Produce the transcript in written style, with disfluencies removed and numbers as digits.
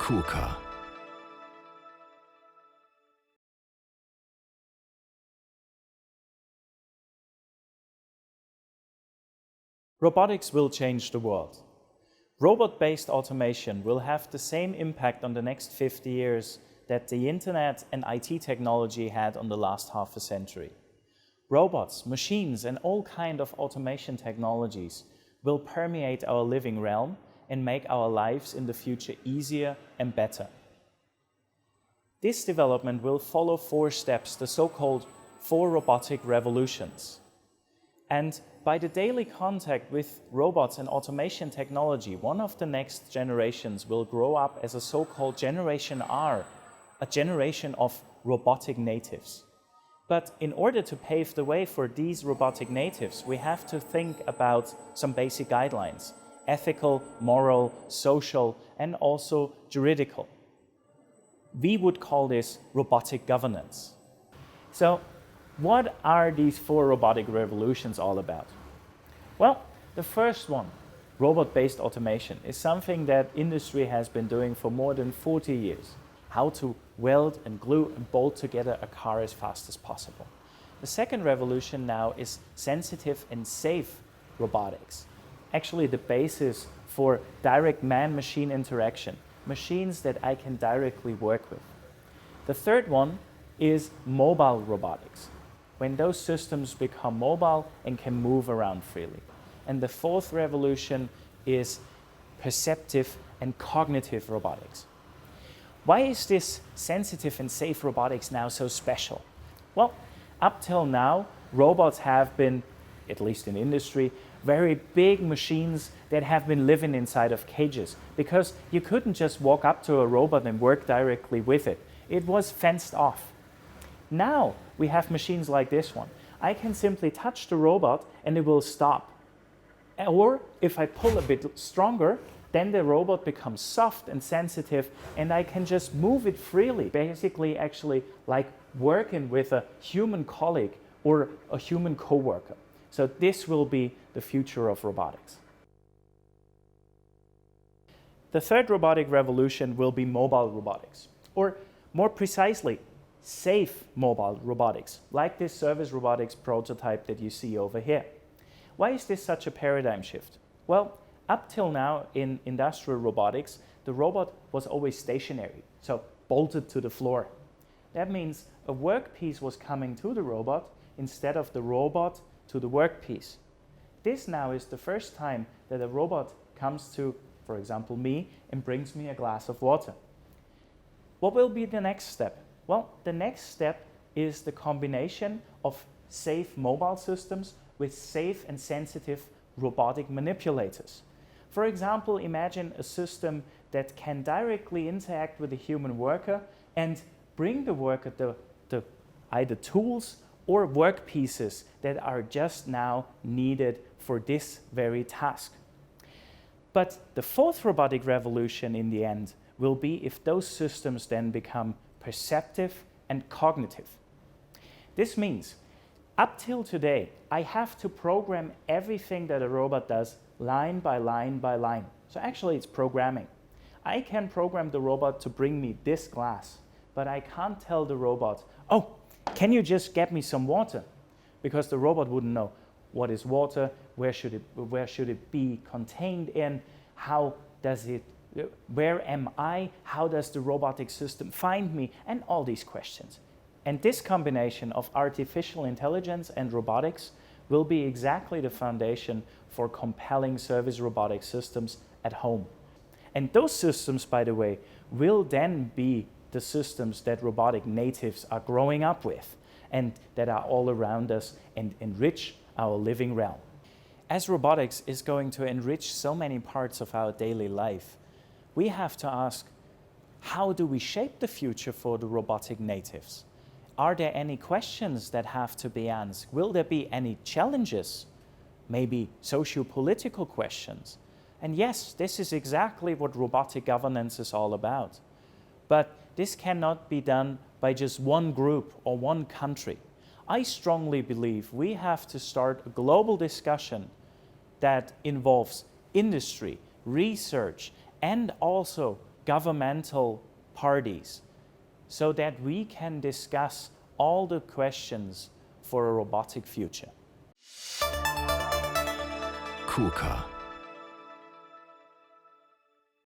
KUKA. Robotics will change the world. Robot-based automation will have the same impact on the next 50 years that the internet and IT technology had on the last half a century. Robots, machines, and all kinds of automation technologies will permeate our living realm and make our lives in the future easier and better. This development will follow 4 steps, the so-called 4 robotic revolutions. And by the daily contact with robots and automation technology, one of the next generations will grow up as a so-called Generation R, a generation of robotic natives. But in order to pave the way for these robotic natives, we have to think about some basic guidelines: ethical, moral, social, and also juridical. We would call this robotic governance. So, what are these 4 robotic revolutions all about? Well, the first one, robot-based automation, is something that industry has been doing for more than 40 years. How to weld and glue and bolt together a car as fast as possible. The second revolution now is sensitive and safe robotics. Actually, the basis for direct man-machine interaction, machines that I can directly work with. The third one is mobile robotics, when those systems become mobile and can move around freely. And the fourth revolution is perceptive and cognitive robotics. Why is this sensitive and safe robotics now so special? Well, up till now, robots have been, at least in industry, very big machines that have been living inside of cages, because you couldn't just walk up to a robot and work directly with it. It was fenced off. Now we have machines like this one. I can simply touch the robot and it will stop. Or if I pull a bit stronger, then the robot becomes soft and sensitive and I can just move it freely. Basically, actually like working with a human colleague or a human coworker. So this will be the future of robotics. The third robotic revolution will be mobile robotics, or more precisely, safe mobile robotics, like this service robotics prototype that you see over here. Why is this such a paradigm shift? Well, up till now in industrial robotics, the robot was always stationary, so bolted to the floor. That means a workpiece was coming to the robot instead of the robot to the workpiece. This now is the first time that a robot comes to, for example, me and brings me a glass of water. What will be the next step? Well, the next step is the combination of safe mobile systems with safe and sensitive robotic manipulators. For example, imagine a system that can directly interact with a human worker and bring the worker the either tools or work pieces that are just now needed for this very task. But the fourth robotic revolution in the end will be if those systems then become perceptive and cognitive. This means, up till today, I have to program everything that a robot does line by line by line. So actually it's programming. I can program the robot to bring me this glass, but I can't tell the robot, oh, can you just get me some water? Because the robot wouldn't know what is water, where should it be contained in, where am I, how does the robotic system find me, and all these questions. And this combination of artificial intelligence and robotics will be exactly the foundation for compelling service robotic systems at home. And those systems, by the way, will then be the systems that robotic natives are growing up with and that are all around us and enrich our living realm. As robotics is going to enrich so many parts of our daily life, we have to ask, how do we shape the future for the robotic natives? Are there any questions that have to be answered? Will there be any challenges? Maybe socio-political questions? And yes, this is exactly what robotic governance is all about. But this cannot be done by just one group or one country. I strongly believe we have to start a global discussion that involves industry, research, and also governmental parties, so that we can discuss all the questions for a robotic future. KUKA.